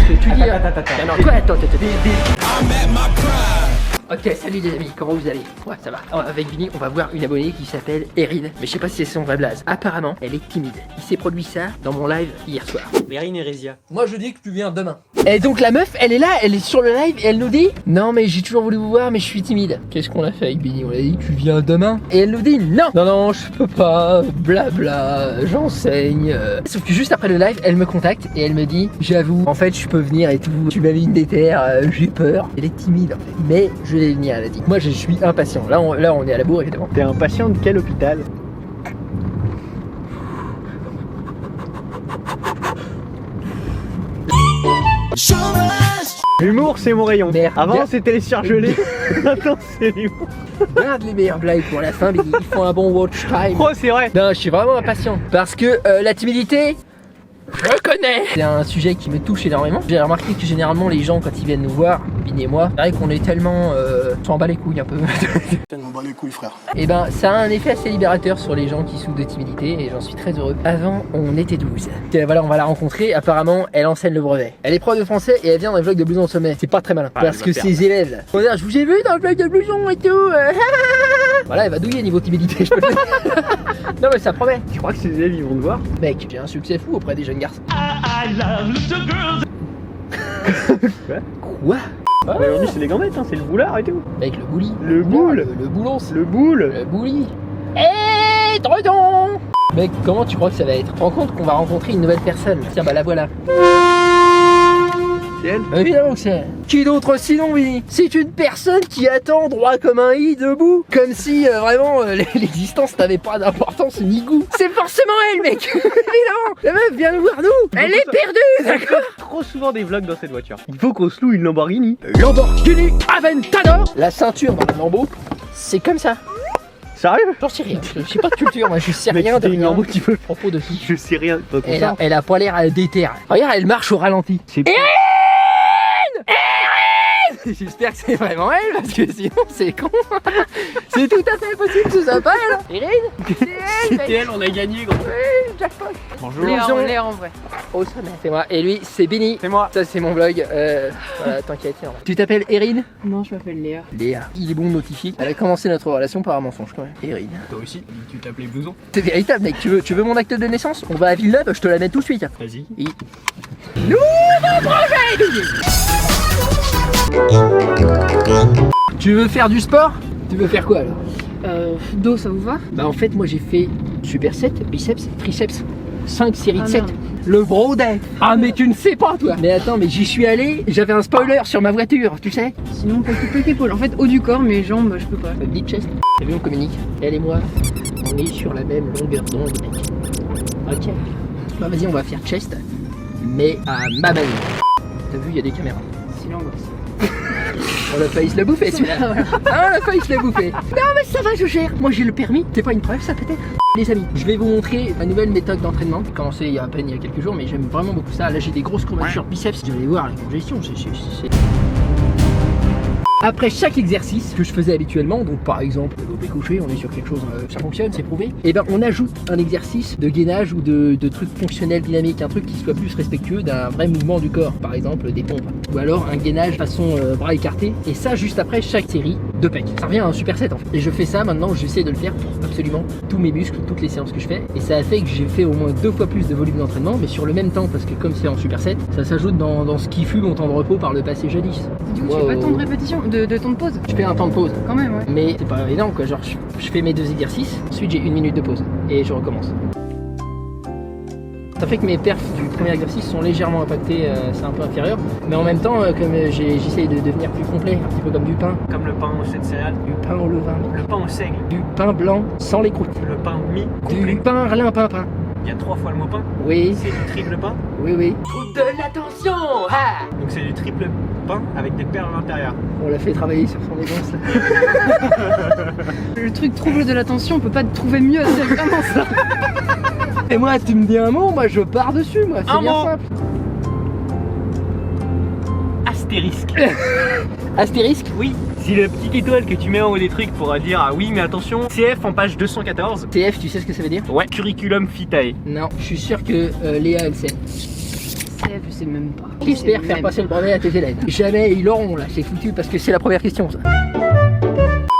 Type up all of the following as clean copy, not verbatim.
tu dis. Attends. Non, quoi, attends. Ok, salut les amis, comment vous allez? Ouais, ça va. Alors, avec Vinny, on va voir une abonnée qui s'appelle Erin, mais je sais pas si c'est son vrai blaze. Apparemment, elle est timide. Il s'est produit ça dans mon live hier soir. Erin Hérésia. Moi, je dis que tu viens demain. Et donc la meuf, elle est là, elle est sur le live et elle nous dit non mais j'ai toujours voulu vous voir mais je suis timide. Qu'est-ce qu'on a fait avec Vinny? On a dit tu viens demain. Et elle nous dit non je peux pas, blabla, j'enseigne. Sauf que juste après le live, elle me contacte et elle me dit j'avoue, en fait je peux venir et tout. Tu m'as mis une déterre, j'ai peur. Elle est timide en fait. Mais je vais venir, elle a dit. Moi je suis impatient. Là on est à la bourre évidemment. T'es un patient de quel hôpital? L'humour c'est mon rayon. Merde. Avant c'était les surgelés. Maintenant c'est l'humour. Regarde les meilleures blagues pour la fin, mais ils font un bon watch time. Oh c'est vrai. Non, je suis vraiment impatient. Parce que la timidité, je connais. C'est un sujet qui me touche énormément. J'ai remarqué que généralement les gens quand ils viennent nous voir, Vinny et moi, c'est vrai qu'on est tellement s'en bat les couilles un peu. Tellement bat les couilles frère. Et ben ça a un effet assez libérateur sur les gens qui souffrent de timidité et j'en suis très heureux. Avant on était 12. Et voilà, on va la rencontrer. Apparemment elle enseigne le brevet. Elle est prof de français et elle vient dans le vlog de Blouson au sommet. C'est pas très malin. Parce que ses élèves là, vont dire, je vous ai vu dans le vlog de Blouson et tout. Voilà, elle va douiller niveau timidité, je peux le dire. Non mais ça promet. Tu crois que ces élèves ils vont te voir? Mec, j'ai un succès fou auprès des jeunes garçons. Quoi? Bah, aujourd'hui c'est les gambettes, hein, c'est le boulard et tout. Avec le bouli. Le boule. Le boulon. Le boule. Le bouli. Et Dredon. Mec, comment tu crois que ça va être? Tu te rends compte qu'on va rencontrer une nouvelle personne? Tiens, bah la voilà. C'est elle? Bah, évidemment que c'est elle. Qui d'autre sinon, Vinny? C'est une personne qui attend droit comme un i debout. Comme si vraiment l'existence n'avait pas d'importance ni goût. C'est forcément elle, mec. Évidemment. La meuf vient nous voir nous. Elle est perdue, d'accord? Trop souvent des vlogs dans cette voiture. Il faut qu'on se loue une Lamborghini. Lamborghini Aventador. La ceinture dans le lambeau, c'est comme ça. Sérieux? J'en sais rien, je sais pas de culture, moi je sais Mec, rien de une rien Lambo qui veut. propos de qui. Je sais rien. Elle a pas l'air déter. Regarde, elle marche au ralenti. C'est J'espère que c'est vraiment elle parce que sinon c'est con. C'est tout à fait possible que ce soit pas elle. Erin, c'est elle. C'était elle, on a gagné gros. Oui, jackpot. Bonjour. Blouson en vrai. au sommet. C'est moi. Et lui, c'est Benny. C'est moi. Ça, c'est mon vlog. Voilà, t'inquiète. Tu t'appelles Erin? Non, je m'appelle Léa. Léa. Il est bon de notifier. Elle a commencé notre relation par un mensonge quand même. Erin. Toi aussi, tu t'appelais Blouson. C'est véritable, mec. Tu veux mon acte de naissance? On va à Villeneuve, je te la mets tout de suite. Vas-y. Et... Nouveau projet, Benny. Tu veux faire du sport? Tu veux faire quoi alors? Dos, ça vous va? Bah en fait moi j'ai fait superset, biceps, triceps, 5 séries de 7. merde. Le bro day. Ah mais tu ne sais pas toi. Mais attends, mais j'y suis allé, j'avais un spoiler sur ma voiture, tu sais. Sinon, on peut couper l'épaule. En fait, haut du corps, mais jambes, je peux pas. Le deep chest. T'as vu, on communique. Elle et moi, on est sur la même longueur d'onde, mec. Ok. Bah vas-y, on va faire chest, mais à ma manière. T'as vu, il y a des caméras. C'est l'angoisse. On a failli se la bouffer celui-là. Ah, on a failli se la bouffer. Non mais ça va, je gère. Moi j'ai le permis. C'est pas une preuve ça peut-être? Les amis, je vais vous montrer ma nouvelle méthode d'entraînement. J'ai commencé il y a à peine il y a quelques jours, mais j'aime vraiment beaucoup ça. Là j'ai des grosses courbatures biceps. Vous allez voir la congestion. C'est... Après chaque exercice que je faisais habituellement, donc par exemple développé couché, on est sur quelque chose, ça fonctionne, c'est prouvé, et ben on ajoute un exercice de gainage ou de trucs fonctionnels dynamiques, un truc qui soit plus respectueux d'un vrai mouvement du corps, par exemple des pompes, ou alors un gainage façon bras écartés, et ça juste après chaque série de pecs. Ça revient à un superset en fait. Et je fais ça maintenant, j'essaie de le faire pour absolument tous mes muscles, toutes les séances que je fais, et ça a fait que j'ai fait au moins 2 fois plus de volume d'entraînement, mais sur le même temps, parce que comme c'est en superset, ça s'ajoute dans ce qui fut mon temps de repos par le passé jadis. Du coup, tu fais pas tant de répétitions, de temps de pause? Je fais un temps de pause. Quand même, ouais. Mais c'est pas énorme quoi, genre je fais mes 2 exercices, ensuite j'ai 1 minute de pause et je recommence. Ça fait que mes perfs du premier exercice sont légèrement impactés, c'est un peu inférieur. Mais en même temps, comme j'essaye de devenir plus complet, un petit peu comme du pain. Comme le pain au lait de céréales. Du pain au levain. Le pain au seigle. Du pain blanc sans les croûtes. Le pain mi Du complet. pain relin pain. Il y a 3 fois le mot pain. Oui, C'est du triple pain. oui. Trouve de l'attention. Ah, Donc c'est du triple pain avec des perles à l'intérieur. on l'a fait travailler sur son élégance là. Le truc trouble de l'attention, on peut pas te trouver mieux, c'est vraiment ça. Et moi tu me dis un mot, moi je pars dessus, moi c'est Un bien mot. simple. Astérisque. Astérisque. Oui. Si la petite étoile que tu mets en haut des trucs pourra dire ah oui mais attention, CF en page 214. TF, tu sais ce que ça veut dire? Ouais. Curriculum vitae. Non, je suis sûr que Léa elle sait. CF, je sais même pas. J'espère Je sais faire même passer le pas. brevet à tes élèves. Jamais ils l'auront là, c'est foutu parce que c'est la première question ça.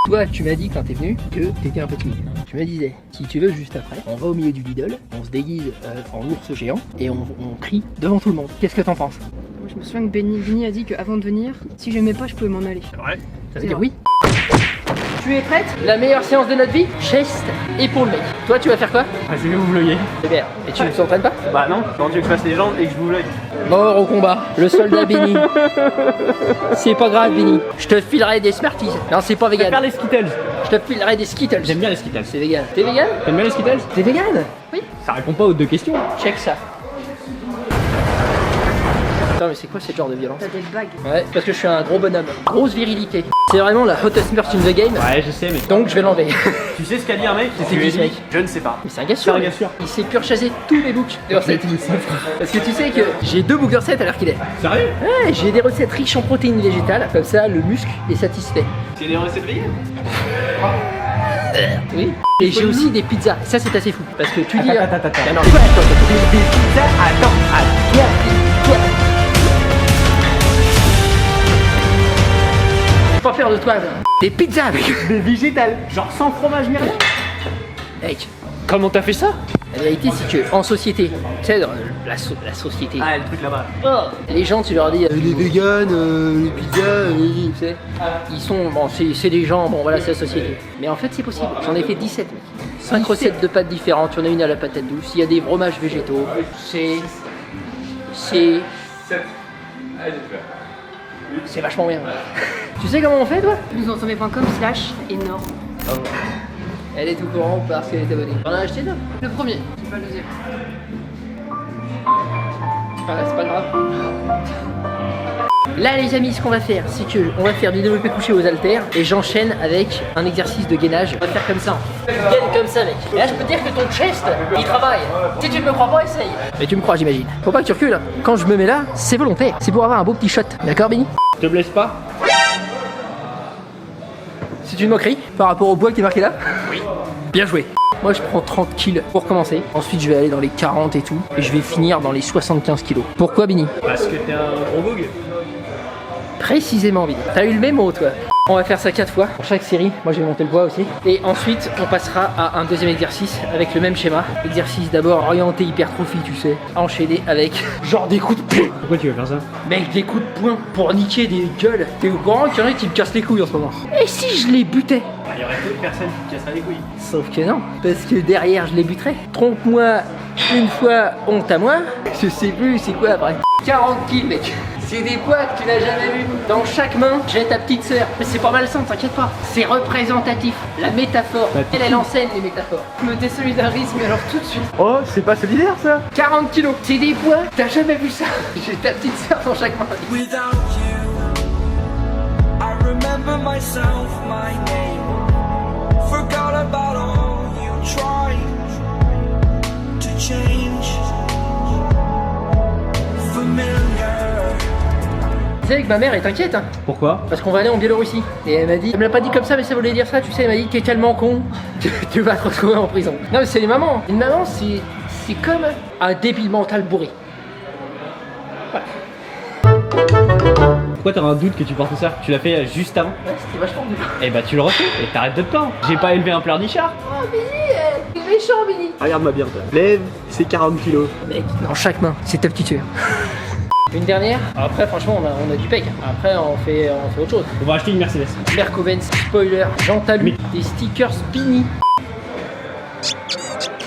Toi, tu m'as dit quand t'es venu que t'étais un peu timide. Tu me disais, si tu veux, juste après, on va au milieu du Lidl, on se déguise en ours géant et on crie devant tout le monde. Qu'est-ce que t'en penses? Moi, je me souviens que Benny a dit qu'avant de venir, si j'aimais pas, je pouvais m'en aller. C'est vrai. Ça veut dire oui. Tu es prête? La meilleure séance de notre vie? Chest, épaule mec. Toi, tu vas faire quoi? Ah, c'est que vous vloguez. C'est bien. Et tu ne t'entraînes pas? Bah non, quand tu veux que je fasse les jambes et que je vous vlog. Mort au combat, le soldat Benny. C'est pas grave Benny. Je te filerai des Smarties. Non, c'est pas Je vais vegan. faire les Skittles. Je te filerai des Skittles. J'aime bien les Skittles. C'est vegan. T'es vegan? T'aimes bien les Skittles? T'es vegan? Oui. Ça répond pas aux deux questions. Check ça. Attends, mais c'est quoi ce genre de violence? T'as des bagues. Ouais, parce que je suis un gros bonhomme. Grosse virilité. C'est vraiment la hottest merch in the game. Ouais, je sais, mais. Donc je vais l'enlever. Tu sais ce qu'a dit un mec? C'est Tu lui as qui, dit, mec? Je ne sais pas. Mais c'est un gars C'est sûr. un lui. gars sûr. Il s'est purchasé tous mes books de recettes. Parce que tu sais que j'ai 2 books de recettes à l'heure qu'il est. Sérieux? Ouais, j'ai des recettes riches en protéines végétales. Comme ça, le muscle est satisfait. C'est des recettes véganes? Oui. Et j'ai aussi des pizzas. Ça, c'est assez fou. Parce que tu dis. Attends. Ah non, Quoi, des pizzas? Attends. J'ai pas peur de toi, là. Des pizzas, mec. Des végétales. Genre sans fromage ni rien. Mec, Comment t'as fait ça? la vérité, c'est que en société, tu sais, dans la société, Ah, le truc là-bas. les gens, tu leur dis les véganes, les pizzas, tu sais, ils sont, bon, c'est des gens, bon voilà, c'est la société. Mais en fait, c'est possible. J'en ai fait 17, mec. 5 recettes de pâtes différentes. Il y en a une à la patate douce. Il y a des fromages végétaux. C'est vachement bien. Tu sais comment on fait, toi? Newsonsommet.com/énorme. Elle est au courant parce qu'elle est abonnée. On a acheté deux. Le premier, c'est pas le deuxième. C'est pas grave. Là les amis, ce qu'on va faire, c'est que on va faire du développé couché aux haltères et j'enchaîne avec un exercice de gainage. On va faire comme ça. Gaine comme ça mec. Et là je peux te dire que ton chest, il travaille. Si tu ne me crois pas, essaye. Mais tu me crois j'imagine. Faut pas que tu recules. Quand je me mets là, c'est volontaire. C'est pour avoir un beau petit shot. D'accord Benny? Te blesse pas? C'est une moquerie par rapport au bois qui est marqué là? Oui. Bien joué. Moi je prends 30 kills pour commencer. Ensuite je vais aller dans les 40 et tout. Et je vais finir dans les 75 kilos. Pourquoi Benny? Parce que t'es un gros boug. Précisément Benny. T'as eu le même mot toi. On va faire ça 4 fois pour chaque série. Moi je vais monter le poids aussi. Et ensuite on passera à un deuxième exercice avec le même schéma. Exercice d'abord orienté hypertrophie tu sais. Enchaîné avec genre des coups de poing. Pourquoi tu veux faire ça? Mec, des coups de poing pour niquer des gueules. T'es au courant qu'il y en a qui me cassent les couilles en ce moment. Et si je les butais? Il y aurait d'autres personnes qui te casseraient les couilles. Sauf que non, parce que derrière je les buterais. Trompe-moi une fois, honte à moi. Je sais plus c'est quoi après. 40 kills mec. C'est des poids que tu n'as jamais vu. Dans chaque main, j'ai ta petite sœur. Mais c'est pas malsain, t'inquiète pas. C'est représentatif. La métaphore. Elle enseigne les métaphores. Je me désolidarise, mais alors tout de suite. Oh, c'est pas solidaire ça? 40 kilos. C'est des poids, t'as jamais vu ça. J'ai ta petite sœur dans chaque main. Without you, I remember myself, my name. Forgot about all you tried to change. Familiar. Tu sais que ma mère est inquiète, hein. Pourquoi? Parce qu'on va aller en Biélorussie. Et elle m'a dit, elle me l'a pas dit comme ça, mais ça voulait dire ça, tu sais, elle m'a dit, t'es tellement con que tu vas te retrouver en prison. Non, mais c'est les mamans. Une maman, c'est comme un débile mental bourré. Pourquoi t'as un doute que tu portes ça? Tu l'as fait juste avant? Ouais, c'était vachement dur. Eh bah tu le refais et t'arrêtes de te plaindre. J'ai pas élevé un pleurnichard. Oh, Billy, t'es méchant, Billy. Regarde-moi bien toi. Lève, c'est 40 kilos. Mec, dans chaque main, c'est ta petite sœur. Une dernière. Après, franchement, on a du pec. Après, on fait autre chose. On va acheter une Mercedes. Merco-Benz, spoiler, Jean Talus, des stickers Spini.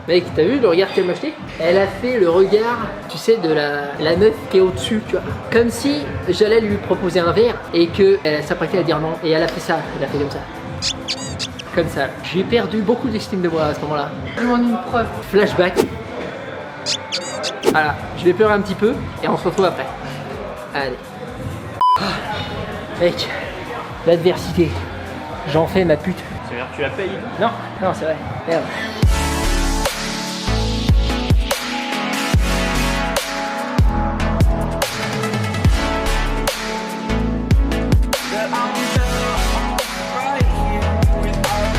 Mec, t'as vu le regard qu'elle m'a acheté? Elle a fait le regard, tu sais, de la meuf qui est au-dessus, tu vois. Comme si j'allais lui proposer un verre et qu'elle s'apprêtait à dire non. Et elle a fait ça, elle a fait comme ça. Comme ça. J'ai perdu beaucoup d'estime de moi à ce moment-là. Je demande une preuve. Flashback. Voilà, je vais pleurer un petit peu et on se retrouve après. Allez. Ah, mec, l'adversité, j'en fais ma pute. C'est-à-dire que tu la payes? Non, non, c'est vrai. Merde. That I'm better off right here without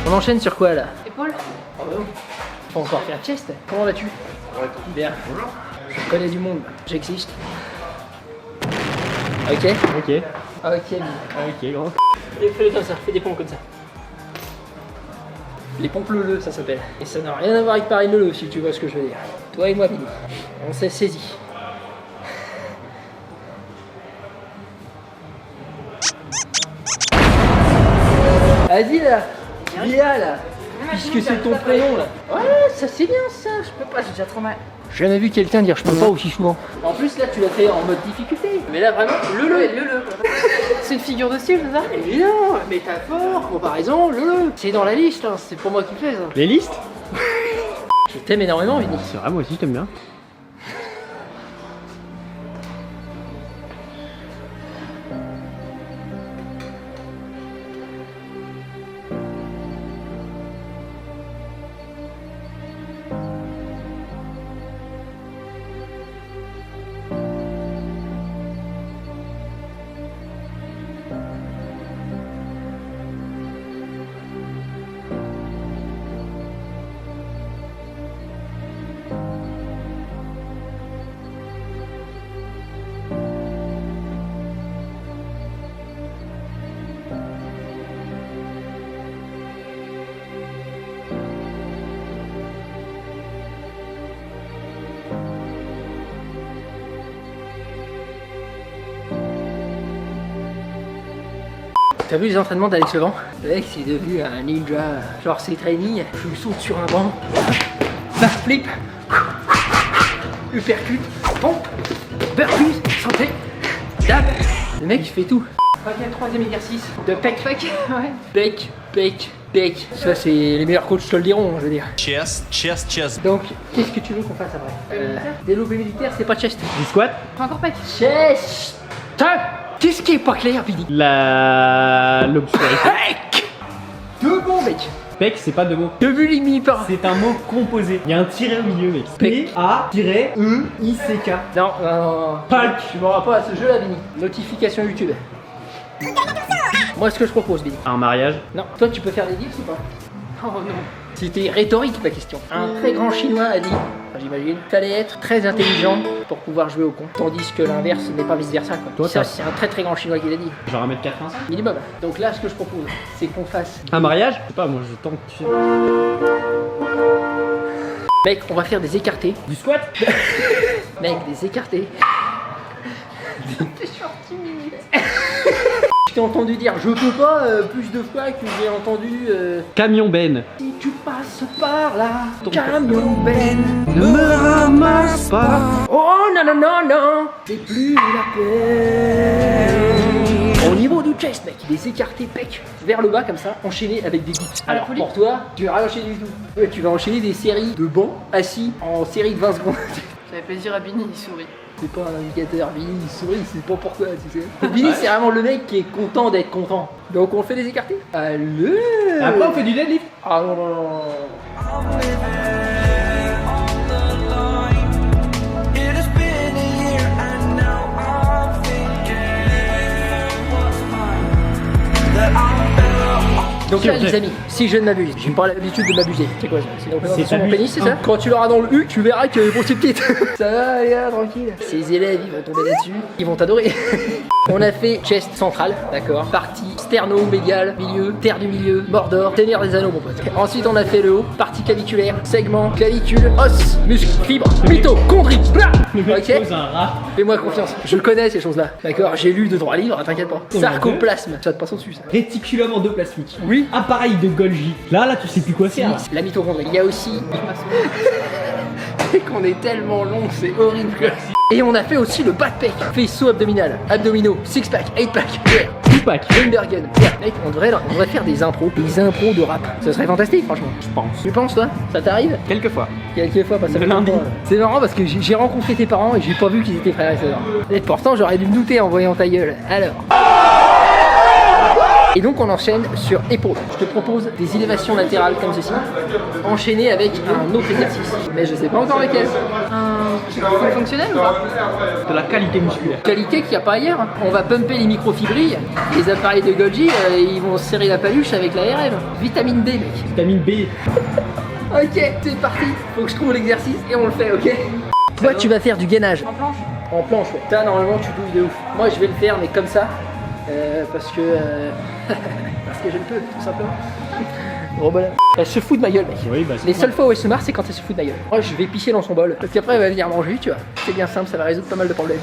you. On enchaîne sur quoi là? Épaule. faut encore faire chest. Comment vas-tu? Bien. Bonjour. Je connais du monde. J'existe. Ok. Ok. Ok. Ok, gros. Fais-les comme ça. Fais des pompes comme ça. Les pompes le ça s'appelle. Et ça n'a rien à voir avec Paris le si tu vois ce que je veux dire. Toi et moi, Billy. On s'est saisi. Vas-y là. Viens là. Puisque c'est ton prénom là. Ouais, ça c'est bien ça. Je peux pas, j'ai déjà trop mal. J'ai jamais vu quelqu'un dire je peux pas aussi souvent. En plus là tu l'as fait en mode difficulté. Mais là vraiment, le. C'est une figure de style, c'est ça? Évidemment, métaphore, comparaison, le. C'est dans la liste, hein. C'est pour moi qui le fais ça. Les listes? Je t'aime énormément, Vinny. C'est vrai, moi aussi, je t'aime bien. T'as vu les entraînements d'Alex Levent? Le mec c'est devenu un ninja, genre c'est training, je saute sur un banc, backflip, uppercut, pompe, burpees, santé, dab. Le mec il fait tout. Ok, troisième exercice de pec, Ouais. pec, pec, pec. Ça c'est les meilleurs coachs te le diront, je veux dire. Chest, chest, chest. Donc qu'est-ce que tu veux qu'on fasse après? Développé militaire c'est pas chest. Du squat? Encore pas. Chest. Qu'est-ce qui est pas clair, Billy? L'obscurité. Pec. Deux bons mec. Pec, c'est pas deux mots. Deux bulimie par. C'est un mot composé. Il y a un tiret au milieu, mec. Pec. P-A-E-I-C-K. Non, non. Palk. Tu m'auras pas à ce jeu là, Billy. Notification YouTube. Moi, ce que je propose, Billy. Un mariage. Non, toi, tu peux faire des dips ou pas? Oh non. C'était rhétorique ma question. Un très grand chinois a dit, enfin, j'imagine, fallait être très intelligent pour pouvoir jouer au con. Tandis que l'inverse n'est pas vice versa quoi. Toi, Ça, t'as- c'est un très très grand chinois qui l'a dit. Genre 1m85. Minimum. Donc là, ce que je propose, c'est qu'on fasse. Un mariage? Je sais pas, moi je tente. Mec, on va faire des écartés. Du squat? Mec, des écartés. Je t'ai entendu dire je peux pas plus de fois que j'ai entendu Camion Ben. si tu passes par là, camion Ben. Ne me ramasse pas. Oh non non non non, c'est plus la peine. Au niveau du chest, mec, des écartés pec vers le bas comme ça, enchaînés avec des dips. Alors folie. pour toi, tu vas rien enchaîner du tout. Ouais, tu vas enchaîner des séries de bancs assis en série de 20 secondes. Ça fait plaisir à Bini, il sourit. C'est pas un indicateur, Billy il sourit, c'est pas pourquoi, tu sais. Billy c'est vraiment le mec qui est content d'être content. Donc on fait des écartés. Allez. Après on fait du deadlift. Ah non non non. I'm living on the line. It has been a year and now I'm thinking what's mine. That I'm better off. Donc Si, là ok. les amis, si je ne m'abuse, j'ai pas l'habitude de m'abuser. C'est quoi ça? C'est une représentation de mon t'abuses. pénis, c'est ça? Quand tu l'auras dans le U, tu verras que bon c'est petite. Ça va les gars, tranquille. Ces élèves ils vont tomber là-dessus, ils vont t'adorer. On a fait chest central, d'accord. Partie sterno-médial, milieu, terre du milieu, Mordor, Seigneur des Anneaux mon pote. Ensuite on a fait le haut, partie claviculaire, segment, clavicule, os, muscle, fibre, mitochondrie, bla. Ok. Pose un rat. Fais-moi confiance, je connais ces choses-là. D'accord, j'ai lu 2-3 livres, t'inquiète pas. Sarcoplasme, ça te passe au-dessus ça. Réticulum endoplasmique. Oui. Appareil de Golgi. Là tu sais plus quoi faire. La mitochondrie. Il y a aussi. C'est qu'on est tellement long, c'est horrible. Et on a fait aussi le bas de pec, faisceau abdominal, abdominaux, six pack, 8 pack, Tupac. Limbergen. Mec, on devrait faire des impros de rap. Ce serait fantastique, franchement. Je pense. Tu penses, toi? Ça t'arrive? Quelquefois. Quelquefois, pas ça. Le lundi. C'est marrant parce que j'ai rencontré tes parents et j'ai pas vu qu'ils étaient frères et sœurs. Et pourtant, j'aurais dû me douter en voyant ta gueule. Alors. Et donc on enchaîne sur épaules. Je te propose des élévations latérales comme ceci, enchaînées avec un autre exercice. Mais je sais pas encore lequel. Un full fonctionnel ou pas? De la qualité musculaire. Qualité qu'il n'y a pas ailleurs. On va pumper les microfibrilles. Les appareils de Golgi, ils vont serrer la paluche avec l'ARM. Vitamine B, mec. Vitamine B. Ok, c'est parti. Faut que je trouve l'exercice et on le fait, ok? Toi, tu vas faire du gainage. En planche. En planche, ouais. Ça, normalement, tu bouges de ouf. Moi, je vais le faire, mais comme ça. Parce que. Parce que je le peux, tout simplement. Bon, voilà. Elle se fout de ma gueule, mec. Oui, bah Les seules fois où elle se marre, c'est quand elle se fout de ma gueule. Moi, je vais pisser dans son bol. Parce qu'après, elle va venir manger, tu vois. C'est bien simple, ça va résoudre pas mal de problèmes.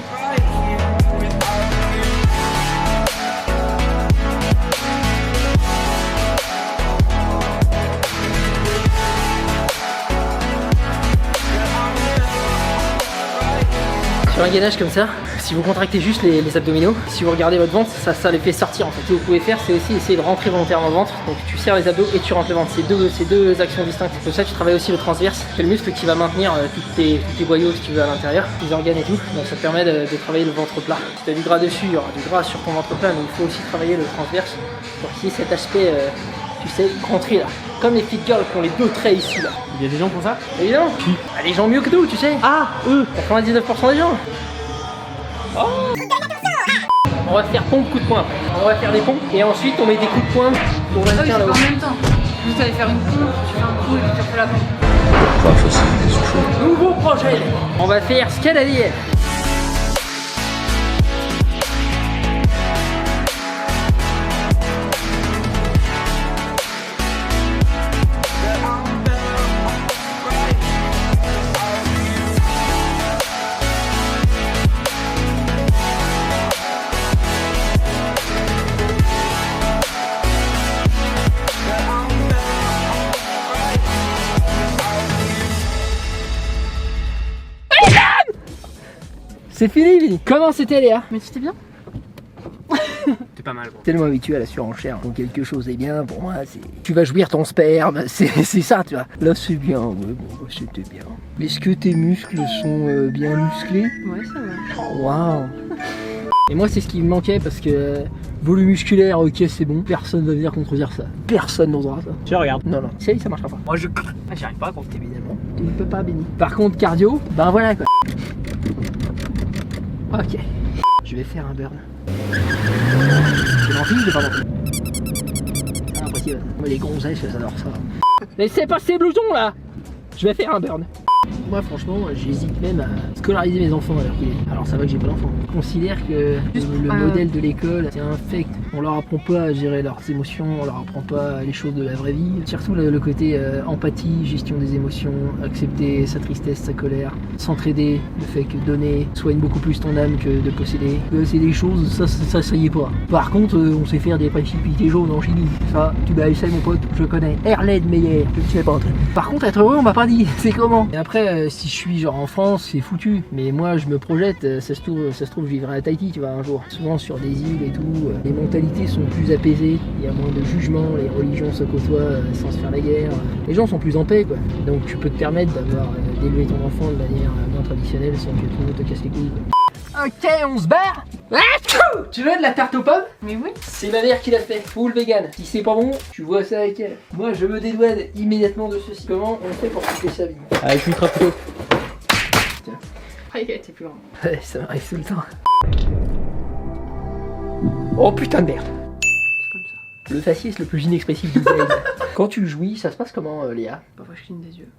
Sur un gainage comme ça, si vous contractez juste les abdominaux, si vous regardez votre ventre, ça les fait sortir en fait. Ce que vous pouvez faire, c'est aussi essayer de rentrer volontairement le ventre. Donc tu serres les abdos et tu rentres le ventre. C'est deux actions distinctes. Comme ça, tu travailles aussi le transverse. C'est le muscle qui va maintenir tous tes boyaux, si tu veux, à l'intérieur, les organes et tout. Donc ça te permet de travailler le ventre plat. Si tu as du gras dessus, il y aura du gras sur ton ventre plat, mais il faut aussi travailler le transverse pour qu'il y ait cet aspect, tu sais, rentré là. Comme les fit girls qui ont les deux traits ici là. Il y a des gens pour ça? Évidemment. Ah, les gens mieux que nous, tu sais. Ah, eux. 99% des gens. Oh. On va faire pompe coup de poing après. On va faire des pompes et ensuite on met des coups de poing pour Ah oui, maintenir c'est là-haut. pas en même temps. Juste aller faire une pompe, tu fais un coup et puis tu refais la pompe. Nouveau projet. On va faire escalader. C'est fini, Vini. Comment c'était, Léa? Mais c'était bien. C'est pas mal. Bon. Tellement habitué à la surenchère. Quand quelque chose est bien, pour moi, c'est. Tu vas jouir ton sperme, c'est ça, tu vois. Là, c'est bien, ouais, bon, bah, c'était bien. Est-ce que tes muscles sont bien musclés? Ouais, ça va. Waouh. Et moi, c'est ce qui me manquait parce que volume musculaire, ok, c'est bon. Personne va venir contredire ça. Personne n'osera ça. Tiens, regarde. Non, non, ça marchera pas. Moi, j'y arrive pas, quoi. Évidemment, tu ne peux pas, Benny. Par contre, cardio, ben voilà quoi. Ok. Je vais faire un burn. C'est l'envie ou pas l'envie? Ah, impossible. Mais les gonzesses, elles adorent ça. Laissez passer ces blousons là. Je vais faire un burn. Moi franchement, j'hésite même à scolariser mes enfants alors qu'il est. Alors ça va que j'ai pas d'enfants. Je considère que le modèle de l'école, c'est infect. On leur apprend pas à gérer leurs émotions, on leur apprend pas les choses de la vraie vie. Surtout le côté empathie, gestion des émotions, accepter sa tristesse, sa colère, s'entraider, le fait que donner soigne beaucoup plus ton âme que de posséder. C'est des choses, ça y est pas. Par contre, on sait faire des précipités jaunes en chimie. Ça, tu dois essayer mon pote, je connais. Erled Meyer, je ne sais pas un truc. Par contre, être heureux, on m'a pas dit. C'est comment? Et après, si je suis genre en France, c'est foutu. Mais moi, je me projette, ça se trouve, je vivrai à Tahiti, tu vois, un jour. Souvent sur des îles et tout, les mentalités sont plus apaisées, il y a moins de jugement, les religions se côtoient sans se faire la guerre. Les gens sont plus en paix, quoi. Donc tu peux te permettre d'élever ton enfant de manière moins traditionnelle sans que tout le monde te casse les couilles, quoi. Ok, on se barre. Tu veux de la tarte aux pommes? Mais oui. C'est ma mère qui l'a fait, full vegan. Si c'est pas bon, tu vois ça avec elle. Moi, je me dédouane immédiatement de ceci. Comment on fait pour couper ça, Vini? Avec l'ultra couteau. Après, t'es plus grand. Ouais, ça m'arrive tout le temps. Oh putain de merde. C'est comme ça. Le faciès le plus inexpressif du monde. Quand tu jouis, ça se passe comment, Léa? Parfois, je cligne des yeux.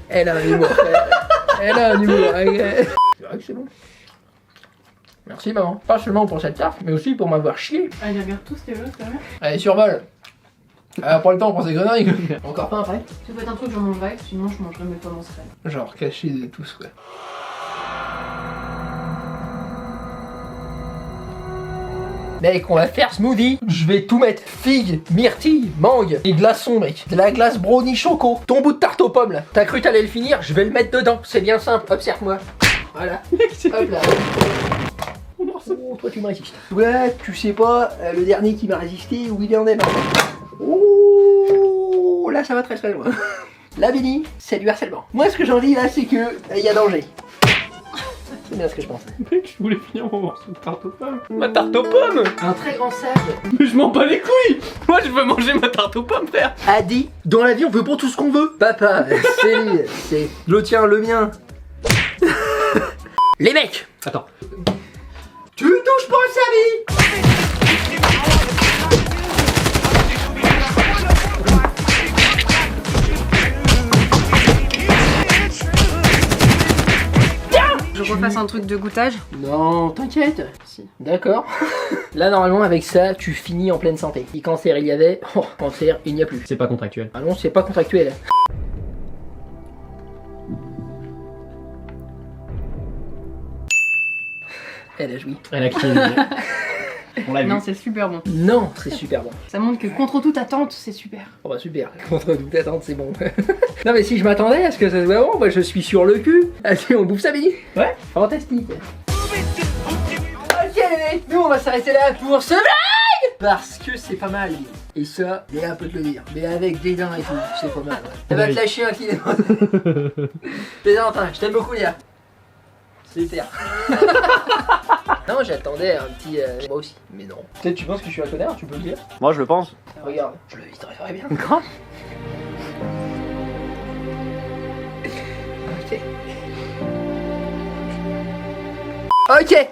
Elle a un humour. Elle a un humour. C'est vrai que c'est bon. Merci maman. Pas seulement pour cette tarte, mais aussi pour m'avoir chié. Allez, regarde tous tes jeux, c'est vrai. Allez, survole. Elle a pas le temps pour ces conneries. Encore pas après? Ça peut être un truc que j'en mangerais, sinon je mangerais mes pommes en sereine. Genre caché de tous, quoi. Mec, on va faire smoothie. Je vais tout mettre. Figues, myrtilles, mangue et glaçons, mec. De la glace brownie choco. Ton bout de tarte aux pommes, là. T'as cru t'allais le finir? Je vais le mettre dedans. C'est bien simple. Observe-moi. Voilà. Hop là. Oh, toi, tu me résistes. Ouais, tu sais pas, le dernier qui m'a résisté, où il en est maintenant. Oh, là, ça va très très loin. Là, Benny, c'est du harcèlement. Moi, ce que j'en dis là, c'est que il y a danger. C'est bien ce que je pense. Mec, je voulais finir mon morceau de tarte aux pommes. Ma tarte aux pommes. Un très grand sage Mais je m'en bats les couilles. Moi, je veux manger ma tarte aux pommes, frère. a dit, dans la vie, on veut pas tout ce qu'on veut. Papa, c'est lui, c'est le tien, le mien. Les mecs. Attends. Tu touches pas à sa vie. Je refasse un truc de goûtage. Non, t'inquiète. Si. D'accord. Là, normalement, avec ça, tu finis en pleine santé. Si cancer il y avait, oh, cancer il n'y a plus. C'est pas contractuel. Ah non, c'est pas contractuel. Elle a joui. Elle a crié. On l'a vu. Non, c'est super bon. Non, c'est super bon. Ça montre que contre toute attente, c'est super. Oh bah super, contre toute attente, c'est bon. Non mais si je m'attendais à ce que ça soit bon, bah je suis sur le cul. Allez, on bouffe ça, Billy. Ouais. Fantastique. Ok les mecs, nous on va s'arrêter là pour ce vlog parce que c'est pas mal. Et ça, il y a un peu de le dire. Mais avec des dents et tout, c'est pas mal. Elle va te lâcher un kiné. Plaisante, je t'aime beaucoup, Léa. Super. Non, j'attendais un petit. Moi aussi, mais non. Peut-être tu penses que je suis un connard, tu peux le dire. Moi je le pense. Regarde, je le viderai bien. Grave. Ok. Ok.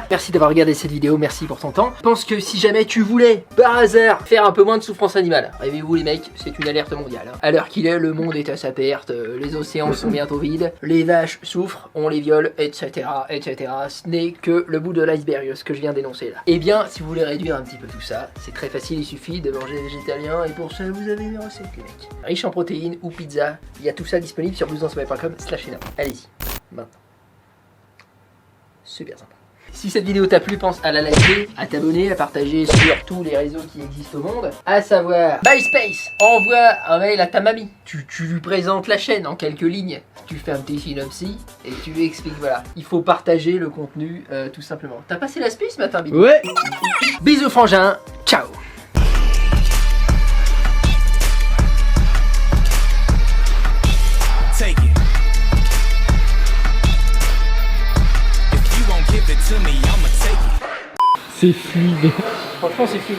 Merci d'avoir regardé cette vidéo, merci pour ton temps. Je pense que si jamais tu voulais, par hasard, faire un peu moins de souffrance animale, rêvez-vous les mecs, c'est une alerte mondiale. À l'heure qu'il est, le monde est à sa perte, les océans sont bientôt vides, les vaches souffrent, on les viole, etc. etc. Ce n'est que le bout de l'iceberg, ce que je viens d'énoncer là. Eh bien, si vous voulez réduire un petit peu tout ça, c'est très facile, il suffit de manger végétalien, et pour ça, vous avez les recettes les mecs. Riche en protéines ou pizza, il y a tout ça disponible sur blousedansommeil.com/channel. Allez-y, maintenant. Super sympa. Si cette vidéo t'a plu, pense à la liker, à t'abonner, à partager sur tous les réseaux qui existent au monde, à savoir MySpace. Envoie un mail à ta mamie, tu lui présentes la chaîne en quelques lignes, tu fais un petit synopsis et tu lui expliques, voilà, il faut partager le contenu tout simplement. T'as passé la spie ce matin, Billy? Ouais. Bisous frangin, ciao. Take it. If you won't give it to me, I'ma take it. C'est fluide. Franchement, c'est fou.